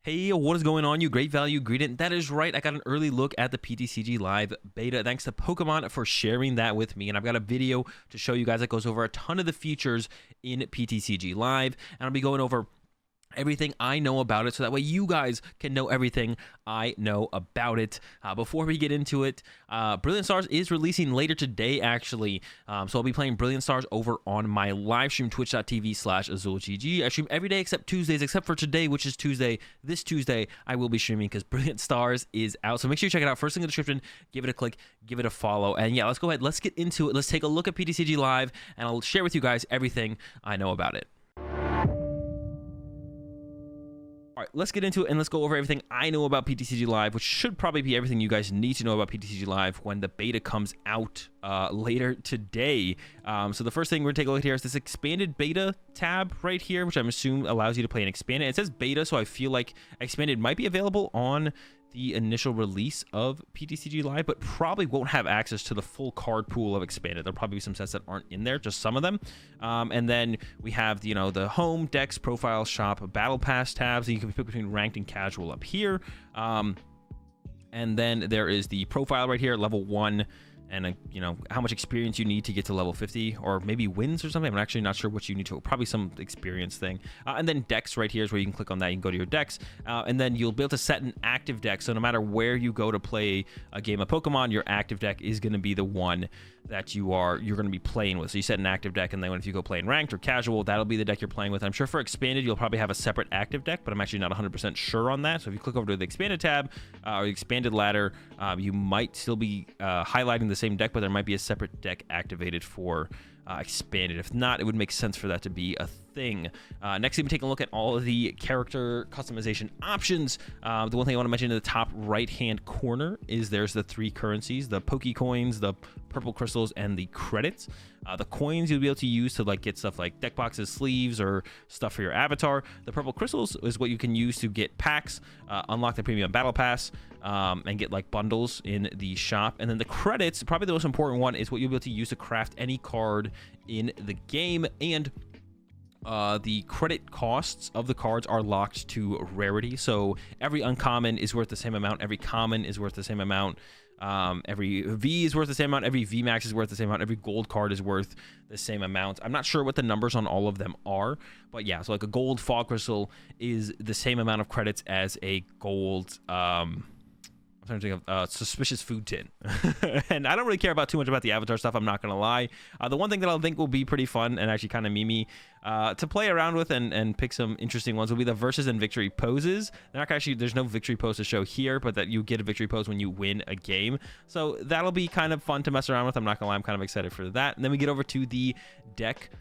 Hey, what is going on, you great value greetant? That is right, I got an early look at the PTCG Live beta. Thanks to Pokemon for sharing that with me, and I've got a video to show you guys that goes over a ton of the features in PTCG Live, and I'll be going over everything I know about it, so that way you guys can know everything I know about it. Before we get into it, Brilliant Stars is releasing later today, actually. So I'll be playing Brilliant Stars over on my live stream, twitch.tv/AzulGG. I stream every day except Tuesdays, except for today, which is Tuesday. This Tuesday, I will be streaming because Brilliant Stars is out. So make sure you check it out. First link in the description. Give it a click. Give it a follow. And yeah, let's go ahead. Let's get into it. Let's take a look at PTCG Live, and I'll share with you guys everything I know about it. All right, let's get into it and let's go over everything I know about PTCG Live, which should probably be everything you guys need to know about PTCG Live when the beta comes out later today. So the first thing we're gonna take a look at here is this expanded beta tab right here, which I'm assuming allows you to play an expanded. It says beta, so I feel like expanded might be available on the initial release of PTCG Live, but probably won't have access to the full card pool of expanded. There'll probably be some sets that aren't in there, just some of them. And then we have the home, decks, profile, shop, battle pass tabs. So you can pick between ranked and casual up here. And then there is the profile right here, level 1. And how much experience you need to get to level 50, or maybe wins or something. I'm actually not sure what you need to, probably some experience thing. And then decks right here is where you can click on that. You can go to your decks, and then you'll be able to set an active deck. So no matter where you go to play a game of Pokemon, your active deck is going to be the one that you're going to be playing with. So you set an active deck, and then if you go play in ranked or casual, that'll be the deck you're playing with. I'm sure for expanded, you'll probably have a separate active deck, but I'm actually not 100% sure on that. So if you click over to the expanded tab or the expanded ladder, you might still be highlighting the same deck, but there might be a separate deck activated for expanded. If not, it would make sense for that to be a thing. Next, we take a look at all of the character customization options. The one thing I want to mention in the top right hand corner is there's the 3 currencies: the Poke Coins, the purple crystals, and the credits. The coins you'll be able to use to get stuff like deck boxes, sleeves, or stuff for your avatar. The purple crystals is what you can use to get packs, unlock the premium battle pass, and get bundles in the shop. And then the credits, probably the most important one, is what you'll be able to use to craft any card in the game. And the credit costs of the cards are locked to rarity, so every uncommon is worth the same amount, every common is worth the same amount, every V is worth the same amount, every VMAX is worth the same amount, every gold card is worth the same amount. I'm not sure what the numbers on all of them are, but yeah, so a gold fog crystal is the same amount of credits as a gold I'm trying to think of suspicious food tin. And I don't really care about too much about the avatar stuff, I'm not gonna lie. The one thing that I'll think will be pretty fun and actually kind of memey to play around with and pick some interesting ones will be the versus and victory poses. They're not actually, there's no victory pose to show here, but that you get a victory pose when you win a game. So that'll be kind of fun to mess around with. I'm not gonna lie, I'm kind of excited for that. And then we get over to the deck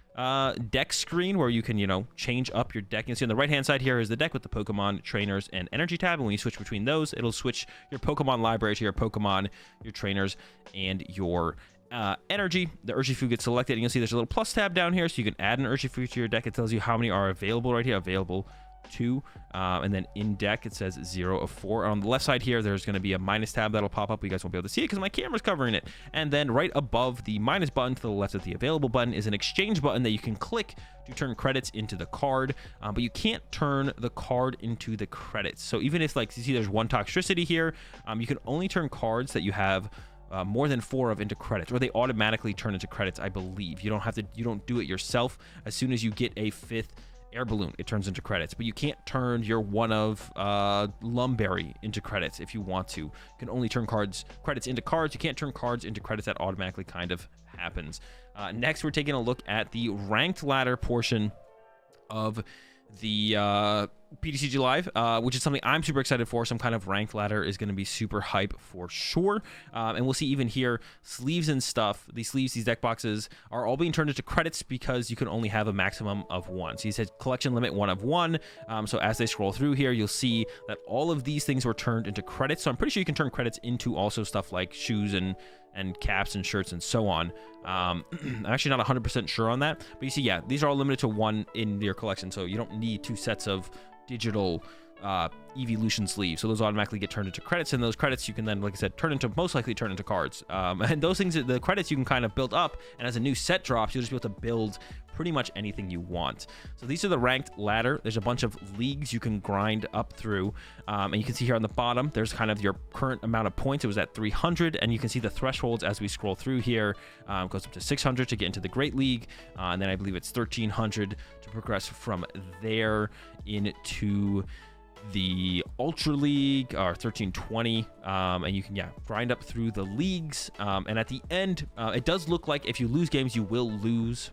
screen, where you can change up your deck. You can see on the right hand side here is the deck with the Pokemon, trainers, and energy tab, and when you switch between those, it'll switch your Pokemon library to your Pokemon, your trainers, and your energy. The Urshifu gets selected, and you'll see there's a little plus tab down here, so you can add an Urshifu to your deck. It tells you how many are available right here. Available 2, and then in deck it says 0 of 4. On the left side here, there's going to be a minus tab that'll pop up. You guys won't be able to see it because my camera's covering it. And then right above the minus button to the left of the available button is an exchange button that you can click to turn credits into the card, but you can't turn the card into the credits. So even if you see there's 1 Toxtricity here, you can only turn cards that you have more than 4 of into credits, or they automatically turn into credits, I believe. You don't do it yourself. As soon as you get a 5th air balloon, it turns into credits, but you can't turn your 1 of Lumberry into credits if you want to. You can only turn credits into cards. You can't turn cards into credits. That automatically kind of happens. Next, we're taking a look at the ranked ladder portion of the PTCG Live, which is something I'm super excited for. Some kind of ranked ladder is going to be super hype for sure. And we'll see even here, sleeves and stuff, these sleeves, these deck boxes are all being turned into credits because you can only have a maximum of 1. So he said collection limit 1 of 1. So as they scroll through here, you'll see that all of these things were turned into credits. So I'm pretty sure you can turn credits into also stuff like shoes and caps and shirts and so on. I'm actually not 100% sure on that, but you see, yeah, these are all limited to 1 in your collection, so you don't need 2 sets of digital evolution sleeves, so those automatically get turned into credits, and those credits you can then, like I said, most likely turn into cards. And those things, the credits you can kind of build up, and as a new set drops, you'll just be able to build pretty much anything you want. So these are the ranked ladder. There's a bunch of leagues you can grind up through, and you can see here on the bottom there's kind of your current amount of points. It was at 300, and you can see the thresholds as we scroll through here. It goes up to 600 to get into the Great League, and then I believe it's 1300 to progress from there into the Ultra League, or 1320, and you can grind up through the leagues, and at the end it does look like if you lose games you will lose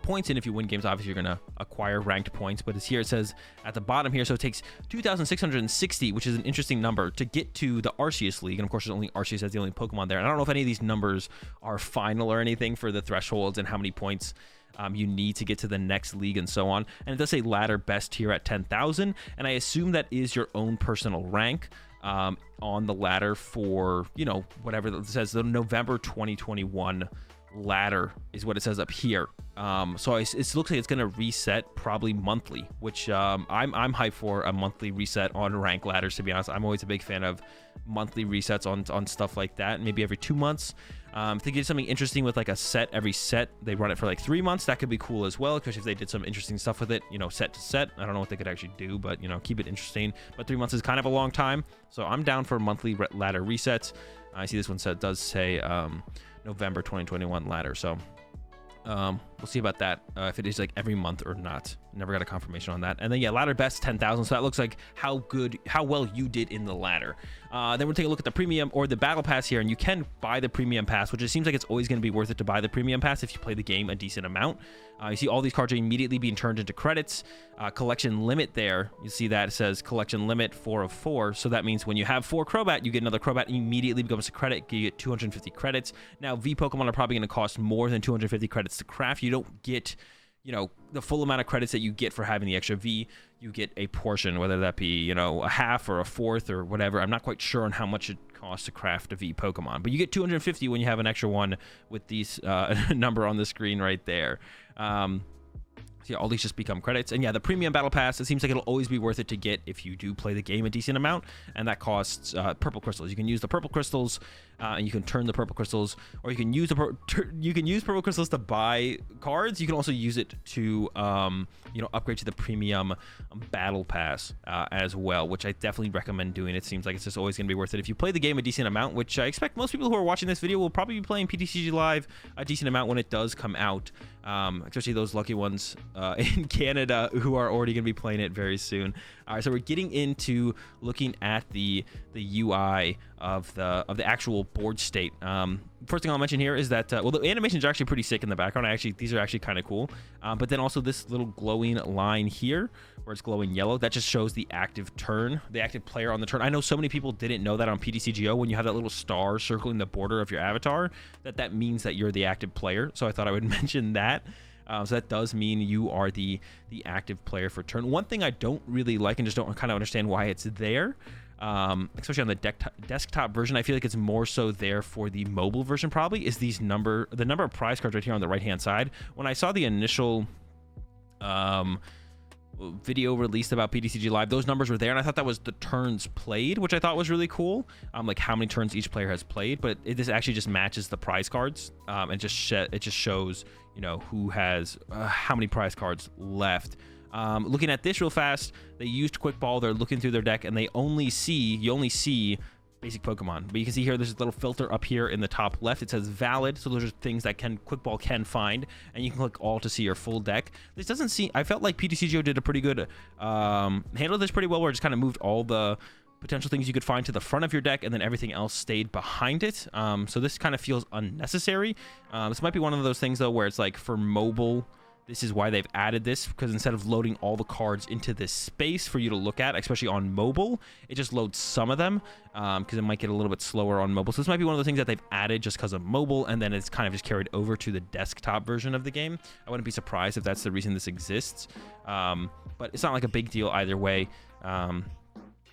points, and if you win games obviously you're going to acquire ranked points. But it's here, it says at the bottom here, so it takes 2,660, which is an interesting number, to get to the Arceus League. And of course there's only Arceus as the only Pokemon there, and I don't know if any of these numbers are final or anything for the thresholds and how many points you need to get to the next league and so on. And it does say ladder best here at 10,000, and I assume that is your own personal rank on the ladder for, you know, whatever it says. The November 2021 ladder is what it says up here. So it looks like it's going to reset probably monthly, which I'm hyped for a monthly reset on rank ladders, to be honest. I'm always a big fan of monthly resets on stuff like that, maybe every 2 months. If they did something interesting with like a set, every set they run it for like 3 months, that could be cool as well, especially if they did some interesting stuff with it, you know, set to set. I don't know what they could actually do, but, you know, keep it interesting. But 3 months is kind of a long time, so I'm down for monthly ladder resets. I see this one does say November 2021 ladder, so we'll see about that, if it is like every month or not. Never got a confirmation on that. And then ladder best 10,000, so that looks like how well you did in the ladder. Then we'll take a look at the premium or the battle pass here, and you can buy the premium pass, which it seems like it's always going to be worth it to buy the premium pass if you play the game a decent amount. You see all these cards are immediately being turned into credits. Collection limit there, you see that it says collection limit 4 of 4, so that means when you have 4 Crobat, you get another Crobat, immediately becomes a credit. You get 250 credits. Now V Pokemon are probably going to cost more than 250 credits to craft. You don't get, you know, the full amount of credits that you get for having the extra V. You get a portion, whether that be, you know, a half or a fourth or whatever. I'm not quite sure on how much it costs to craft a V Pokemon, but you get 250 when you have an extra one with these number on the screen right there. So all these just become credits. And the premium battle pass, it seems like it'll always be worth it to get if you do play the game a decent amount, and that costs purple crystals. You can use the purple crystals, and you can turn the purple crystals, or you can use purple crystals to buy cards. You can also use it to you know, upgrade to the premium battle pass as well, which I definitely recommend doing. It seems like it's just always going to be worth it if you play the game a decent amount, which I expect most people who are watching this video will probably be playing PTCG Live a decent amount when it does come out, especially those lucky ones in Canada who are already going to be playing it very soon. All right, so we're getting into looking at the UI of the actual board state. First thing I'll mention here is that well, the animations are actually pretty sick in the background. These are actually kind of cool. But then also this little glowing line here where it's glowing yellow, that just shows the active turn, the active player on the turn. I know so many people didn't know that on PTCGO, when you have that little star circling the border of your avatar, that means that you're the active player. So I thought I would mention that. So that does mean you are the active player for turn. One thing I don't really like, and just don't kind of understand why it's there, especially on the desktop version, I feel like it's more so there for the mobile version probably, is the number of prize cards right here on the right hand side. When I saw the initial video released about PTCG Live, those numbers were there, and I thought that was the turns played, which I thought was really cool, like how many turns each player has played. But this actually just matches the prize cards, and it just shows, you know, who has how many prize cards left. Looking at this real fast, they used Quick Ball. They're looking through their deck, and you only see basic Pokemon. But you can see here, there's a little filter up here in the top left. It says valid, so those are things that Quick Ball can find, and you can click all to see your full deck. This doesn't seem, I felt like PTCGO did a pretty good handled this pretty well, where it just kind of moved all the potential things you could find to the front of your deck, and then everything else stayed behind it. So this kind of feels unnecessary. This might be one of those things though where it's like for mobile, this is why they've added this, because instead of loading all the cards into this space for you to look at, especially on mobile, it just loads some of them, because it might get a little bit slower on mobile. So this might be one of the things that they've added just because of mobile, and then it's kind of just carried over to the desktop version of the game. I wouldn't be surprised if that's the reason this exists, but it's not like a big deal either way.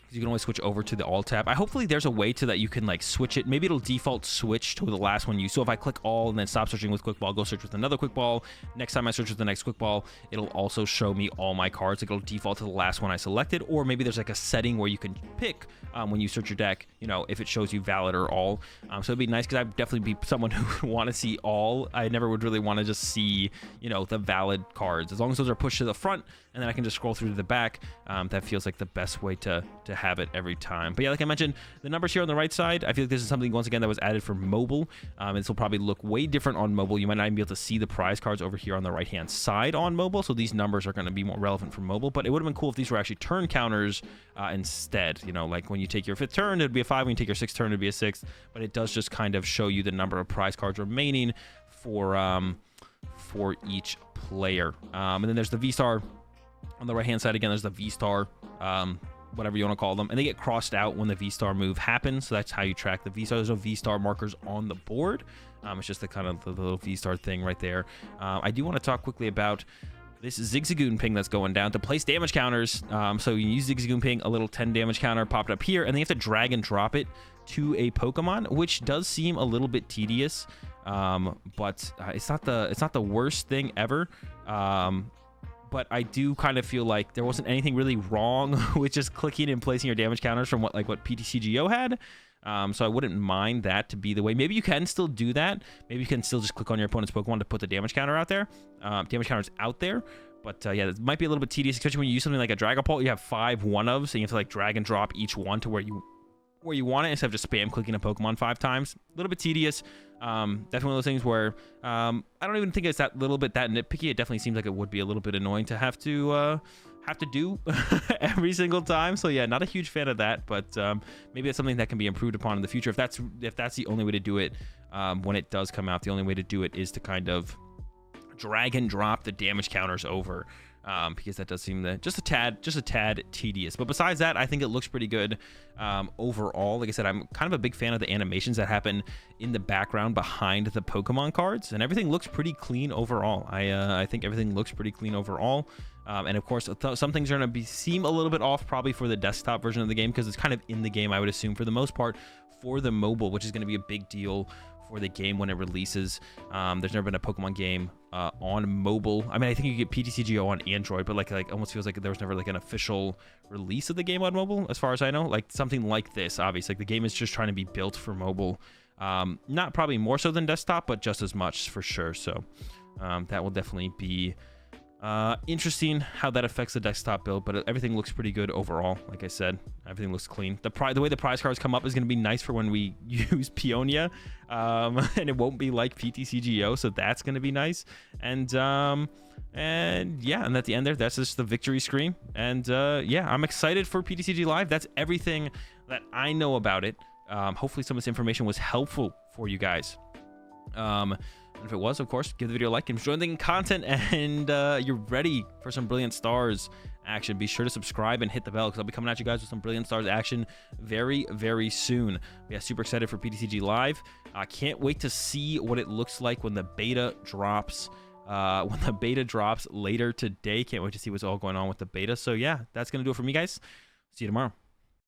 You can always switch over to the all tab. Hopefully there's a way to that you can like switch it. Maybe it'll default switch to the last one you. So if I click all and then stop searching with quick ball, go search with another quick ball. Next time I search with the next quick ball, it'll also show me all my cards. Like it'll default to the last one I selected. Or maybe there's like a setting where you can pick when you search your deck, you know, if it shows you valid or all. So it'd be nice because I'd definitely be someone who would want to see all. I never would really want to just see, you know, the valid cards. As long as those are pushed to the front and then I can just scroll through to the back, that feels like the best way to have it every time. But yeah, like I mentioned, the numbers here on the right side, I feel like this is something once again that was added for mobile. This will probably look way different on mobile. You might not even be able to see the prize cards over here on the right hand side on mobile, so these numbers are going to be more relevant for mobile. But it would have been cool if these were actually turn counters instead. You know, like when you take your 5th turn, it'd be a 5. When you take your 6th turn, it'd be a 6. But it does just kind of show you the number of prize cards remaining for each player. And then there's the V-Star on the right hand side. Again, there's the V-Star, whatever you want to call them, and they get crossed out when the V-Star move happens. So that's how you track the V-Star. There's no V-Star markers on the board. It's just the kind of the little V-Star thing right there. I do want to talk quickly about this Zigzagoon ping that's going down to place damage counters. So you use Zigzagoon ping, a little 10 damage counter popped up here, and then you have to drag and drop it to a Pokemon, which does seem a little bit tedious. But it's not the worst thing ever. But I do kind of feel like there wasn't anything really wrong with just clicking and placing your damage counters from what PTCGO had. So I wouldn't mind that to be the way. Maybe you can still do that. Maybe you can still just click on your opponent's Pokemon to put the damage counter out there. Damage counter's out there. But yeah, it might be a little bit tedious, especially when you use something like a Dragapult. You have 5 one-ofs, and you have to like drag and drop each one to where you want it instead of just spam clicking a Pokemon 5 times. A little bit tedious. Definitely one of those things where I don't even think it's that little bit that nitpicky. It definitely seems like it would be a little bit annoying to have to do every single time. So yeah, not a huge fan of that, but maybe it's something that can be improved upon in the future. If that's the only way to do it when it does come out, the only way to do it is to kind of drag and drop the damage counters over. Because that does seem just a tad tedious. But besides that, I think it looks pretty good overall. Like I said, I'm kind of a big fan of the animations that happen in the background behind the Pokemon cards, and everything looks pretty clean overall. I think everything looks pretty clean overall. And of course, some things are going to seem a little bit off probably for the desktop version of the game because it's kind of in the game, I would assume, for the most part. For the mobile, which is going to be a big deal for the game when it releases. There's never been a Pokemon game on mobile. I mean, I think you get PTCGO on Android, but like almost feels like there was never like an official release of the game on mobile, as far as I know. Like something like this, obviously, like the game is just trying to be built for mobile. Not probably more so than desktop, but just as much for sure. So that will definitely be interesting how that affects the desktop build, but everything looks pretty good overall. Like I said, everything looks clean. The way the prize cards come up is going to be nice for when we use Peonia, and it won't be like PTCGO, so that's going to be nice. And yeah, and at the end there, that's just the victory screen. And yeah, I'm excited for PTCG Live. That's everything that I know about it. Hopefully some of this information was helpful for you guys. And if it was, of course, give the video a like and enjoy the content, and you're ready for some Brilliant Stars action. Be sure to subscribe and hit the bell because I'll be coming at you guys with some Brilliant Stars action very, very soon. Yeah, super excited for PTCG Live. I can't wait to see what it looks like when the beta drops. Later today. Can't wait to see what's all going on with the beta. So yeah, that's going to do it for me, guys. See you tomorrow.